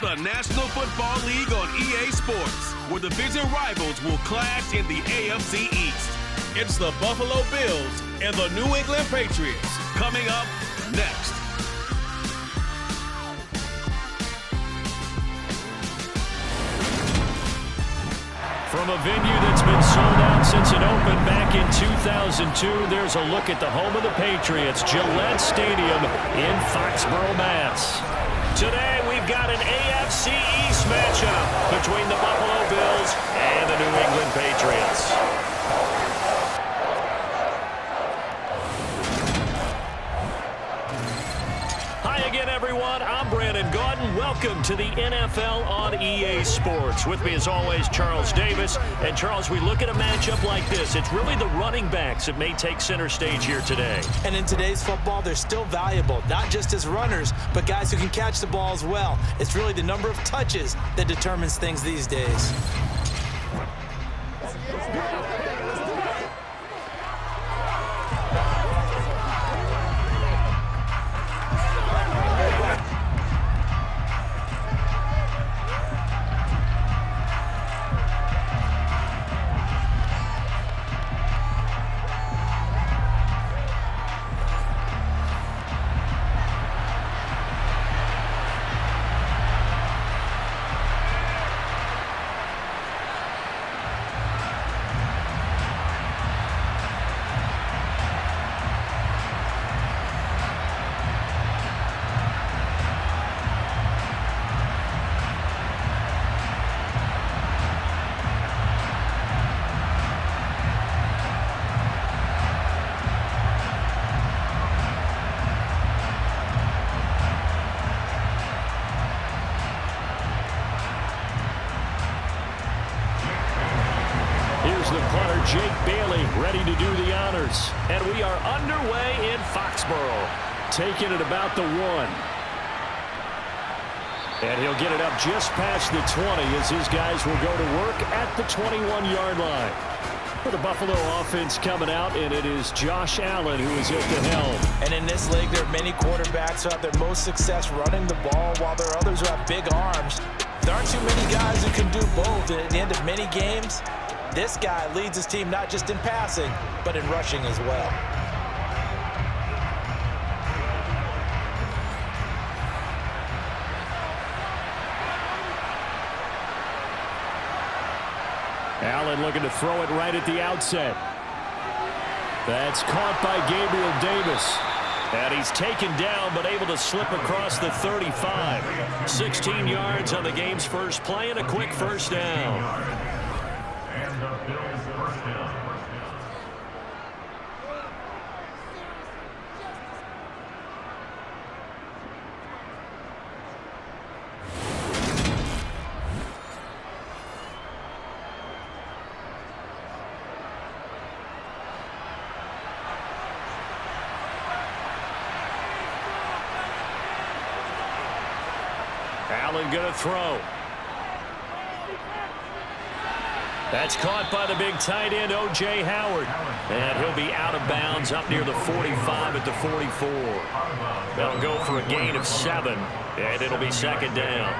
the National Football League on EA Sports, where division rivals will clash in the AFC East. It's the Buffalo Bills and the New England Patriots coming up next. From a venue that's been sold out since it opened back in 2002, there's a look at the home of the Patriots, Gillette Stadium in Foxborough, Mass. Today, we've got an AFC East matchup between the Buffalo Bills and the New England Patriots. Hi again, everyone. I'm Brandon Gaudin. Welcome to the NFL on EA Sports. With me, as always, Charles Davis. And, Charles, we look at a matchup like this. It's really the running backs that may take center stage here today. And in today's football, they're still valuable, not just as runners, but guys who can catch the ball as well. It's really the number of touches that determines things these days. The punter, Jake Bailey, ready to do the honors. And we are underway in Foxborough. Taking it about the 1. And he'll get it up just past the 20 as his guys will go to work at the 21-yard line. For the Buffalo offense coming out, and it is Josh Allen who is at the helm. And in this league, there are many quarterbacks who have their most success running the ball, while there are others who have big arms. There aren't too many guys who can do both, and at the end of many games, this guy leads his team not just in passing, but in rushing as well. Allen looking to throw it right at the outset. That's caught by Gabriel Davis. And he's taken down, but able to slip across the 35. 16 yards on the game's first play and a quick first down. Allen going to throw. That's caught by the big tight end, O.J. Howard. And he'll be out of bounds up near the 45 at the 44. They'll go for a gain of 7, and it'll be second down.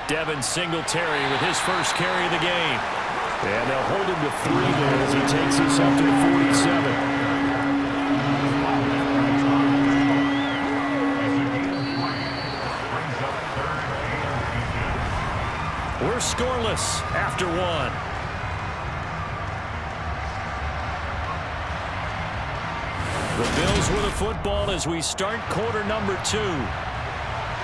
Devin Singletary with his first carry of the game. And they'll hold him to 3 there as he takes us up to the 47. We're scoreless after 1. The Bills with a football as we start quarter number 2.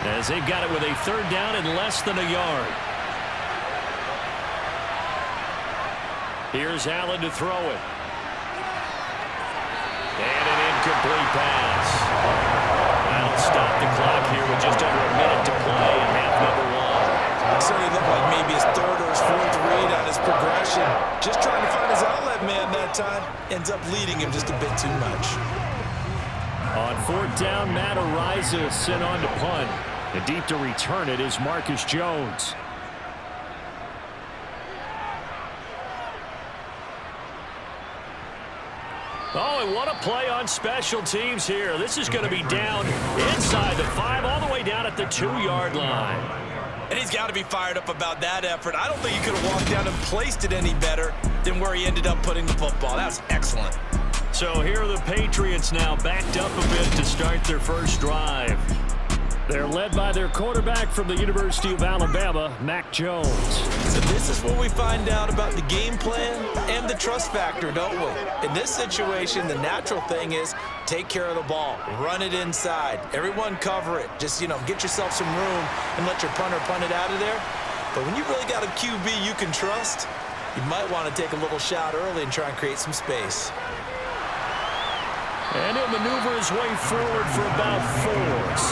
As they've got it with a 3rd down and less than a yard. Here's Allen to throw it. And an incomplete pass. That'll stop the clock here with just under a minute to play in half number 1. It certainly looked like maybe his 3rd or his 4th read on his progression. Just trying to find his outlet man that time. Ends up leading him just a bit too much. On 4th down, Matt Araiza sent on to punt. And deep to return it is Marcus Jones. Oh, and what a play on special teams here. This is going to be down inside the 5, all the way down at the 2-yard line. And he's got to be fired up about that effort. I don't think he could have walked down and placed it any better than where he ended up putting the football. That was excellent. So here are the Patriots now backed up a bit to start their first drive. They're led by their quarterback from the University of Alabama, Mac Jones. So this is what we find out about the game plan and the trust factor, don't we? In this situation, the natural thing is take care of the ball, run it inside, everyone cover it. Just, get yourself some room and let your punter punt it out of there. But when you really got a QB you can trust, you might want to take a little shot early and try and create some space. And he'll maneuver his way forward for about 4,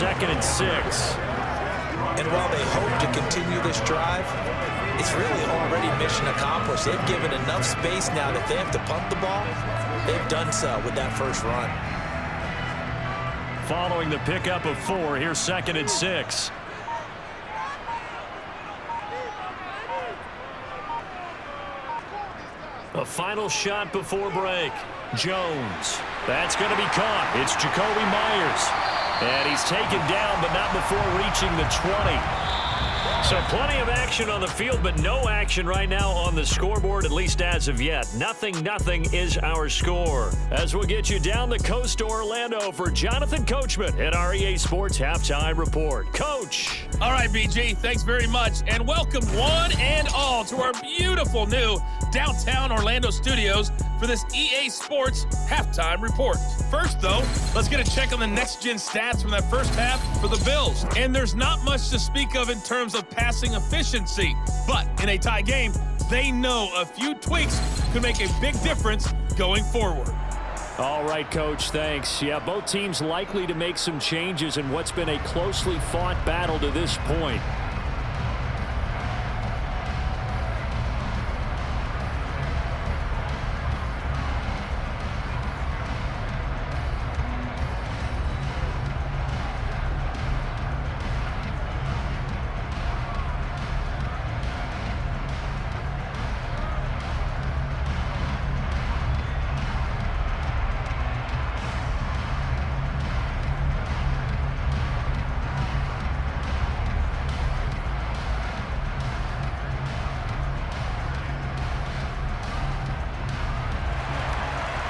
2nd and 6. And while they hope to continue this drive, it's really already mission accomplished. They've given enough space now that if they have to punt the ball, they've done so with that first run. Following the pickup of 4, here's 2nd and 6. A final shot before break. Jones. That's going to be caught. It's Jacoby Myers. And he's taken down, but not before reaching the 20. So plenty of action on the field, but no action right now on the scoreboard, at least as of yet. 0-0 is our score. As we'll get you down the coast to Orlando for Jonathan Coachman at our EA Sports Halftime Report. Coach. All right, BG, thanks very much. And welcome one and all to our beautiful new downtown Orlando studios for this EA Sports Halftime Report. First, though, let's get a check on the next-gen stats from that first half for the Bills. And there's not much to speak of in terms of passing efficiency. But in a tie game, they know a few tweaks could make a big difference going forward. All right, Coach, thanks. Yeah, both teams likely to make some changes in what's been a closely fought battle to this point.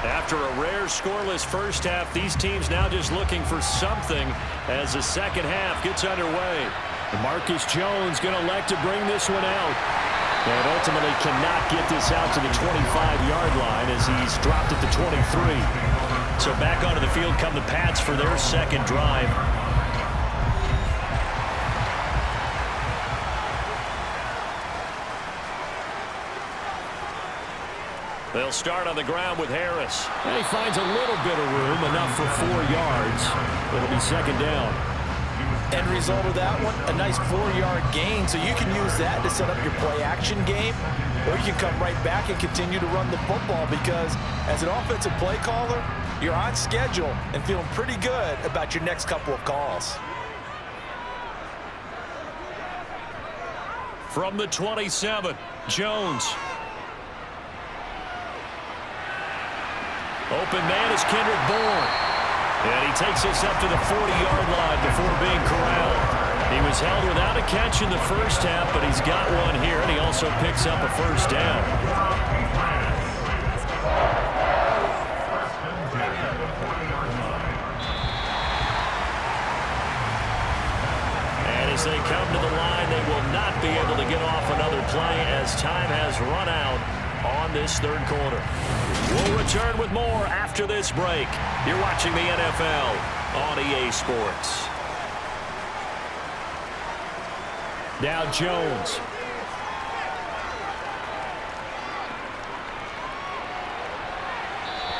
After a rare scoreless first half, these teams now just looking for something as the second half gets underway. Marcus Jones going to elect to bring this one out. And ultimately cannot get this out to the 25-yard line as he's dropped at the 23. So back onto the field come the Pats for their second drive. They'll start on the ground with Harris. And he finds a little bit of room, enough for 4 yards. It'll be second down. End result of that one, a nice 4-yard gain, so you can use that to set up your play-action game, or you can come right back and continue to run the football because as an offensive play caller, you're on schedule and feeling pretty good about your next couple of calls. From the 27, Jones. Open man is Kendrick Bourne. And he takes us up to the 40-yard line before being corralled. He was held without a catch in the first half, but he's got one here, and he also picks up a first down. And as they come to the line, they will not be able to get off another play as time has run out on this third quarter. We'll return with more after this break. You're watching the NFL on EA Sports. Now Jones.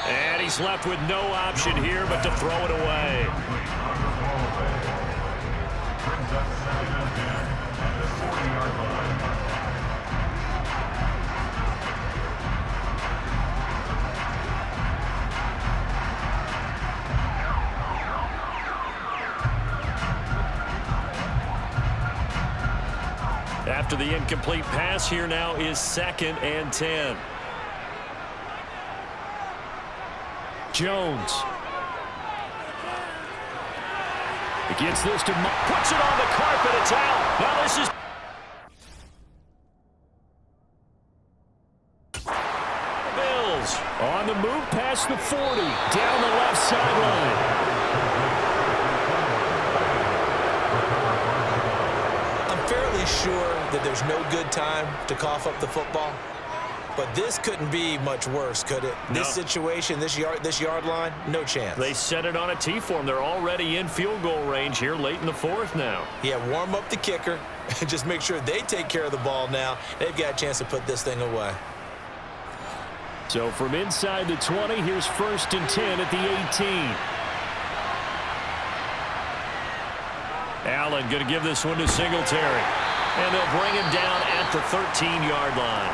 And he's left with no option here but to throw it away. After the incomplete pass, here now is 2nd and 10. Jones. He gets this to puts it on the carpet. It's out. Now this is Bills on the move past the 40 down the left sideline. I'm fairly sure that there's no good time to cough up the football. But this couldn't be much worse, could it? No. This situation, this yard line, no chance. They set it on a T for them. They're already in field goal range here late in the fourth now. Yeah, warm up the kicker and just make sure they take care of the ball now. They've got a chance to put this thing away. So from inside the 20, here's 1st and 10 at the 18. Allen going to give this one to Singletary. And they'll bring him down at the 13-yard line.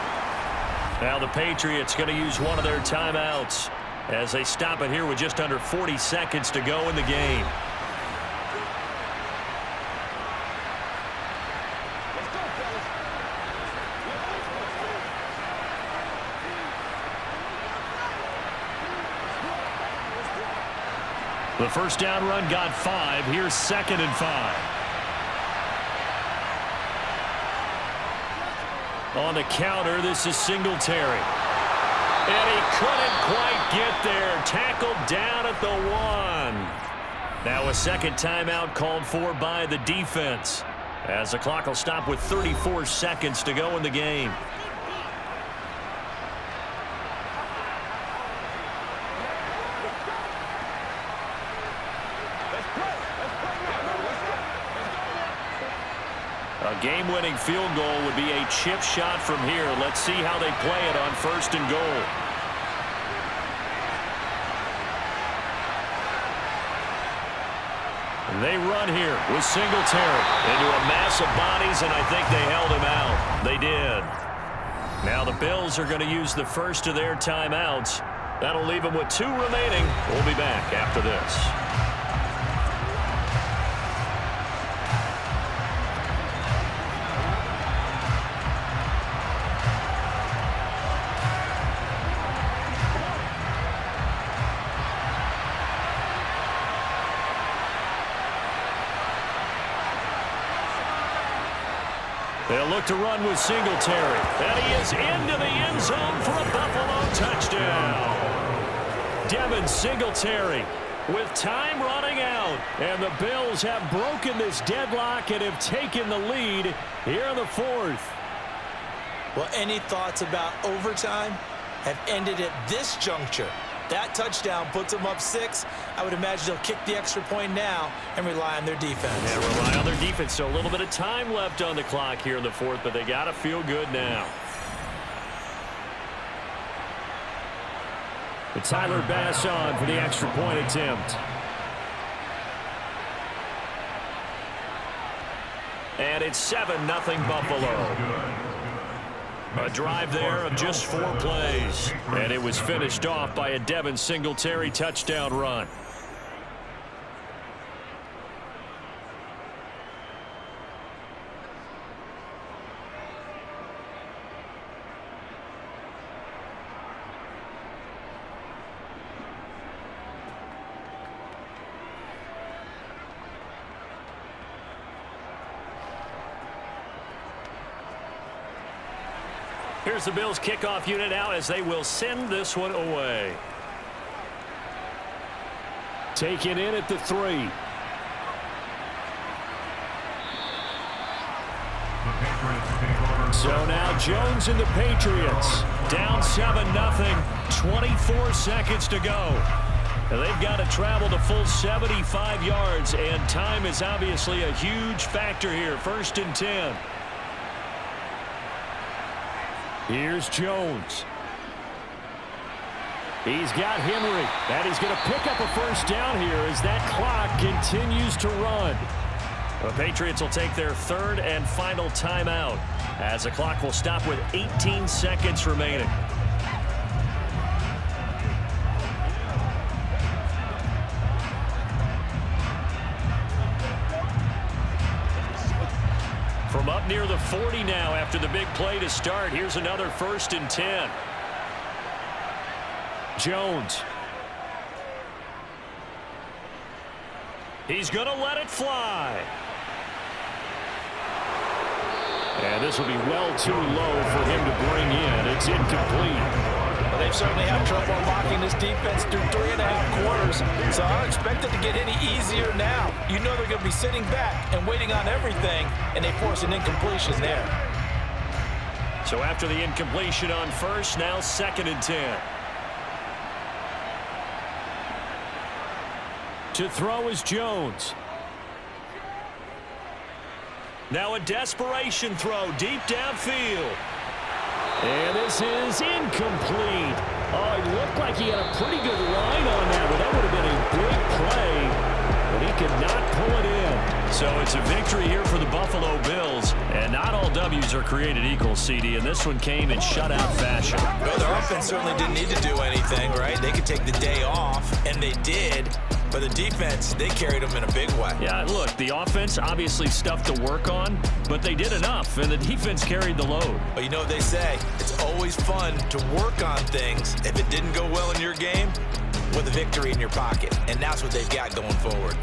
Now the Patriots going to use one of their timeouts as they stop it here with just under 40 seconds to go in the game. The first down run got 5. Here's 2nd and 5. On the counter, this is Singletary. And he couldn't quite get there. Tackled down at the 1. Now a second timeout called for by the defense, as the clock will stop with 34 seconds to go in the game. A game-winning field goal would be a chip shot from here. Let's see how they play it on 1st and goal. They run here with Singletary into a mass of bodies, and I think they held him out. They did. Now the Bills are going to use the first of their timeouts. That'll leave them with 2 remaining. We'll be back after this. They'll look to run with Singletary. And he is into the end zone for a Buffalo touchdown. Devin Singletary with time running out. And the Bills have broken this deadlock and have taken the lead here in the 4th. Well, any thoughts about overtime have ended at this juncture. That touchdown puts them up 6. I would imagine they'll kick the extra point now and rely on their defense. Yeah, rely on their defense. So a little bit of time left on the clock here in the 4th, but they got to feel good now. It's Tyler Bass on for the extra point attempt. And it's 7-0 Buffalo. A drive there of just 4 plays. And it was finished off by a Devin Singletary touchdown run. Here's the Bills kickoff unit out as they will send this one away. Taken in at the 3. So now Jones and the Patriots down 7-0. 24 seconds to go. And they've got to travel the full 75 yards, and time is obviously a huge factor here. 1st and 10. Here's Jones. He's got Henry. And he's going to pick up a first down here as that clock continues to run. The Patriots will take their 3rd and final timeout as the clock will stop with 18 seconds remaining. From up near the 40 now after the big play to start. Here's another 1st and 10. Jones. He's going to let it fly. And this will be well too low for him to bring in. It's incomplete. Well, they've certainly had trouble unlocking this defense through 3.5 quarters, so I don't expect it to get any easier now. You know they're going to be sitting back and waiting on everything, and they force an incompletion there. So after the incompletion on first, now 2nd and 10. To throw is Jones. Now a desperation throw deep downfield. And this is incomplete. Oh, it looked like he had a pretty good line on that, but that would have been a big play. But he could not pull it in. So it's a victory here for the Buffalo Bills. And not all W's are created equal, CD, and this one came in shutout fashion. Well, their offense certainly didn't need to do anything, right? They could take the day off, and they did. But the defense, they carried them in a big way. Yeah, look, the offense obviously stuff to work on, but they did enough, and the defense carried the load. But you know what they say, it's always fun to work on things if it didn't go well in your game with a victory in your pocket. And that's what they've got going forward.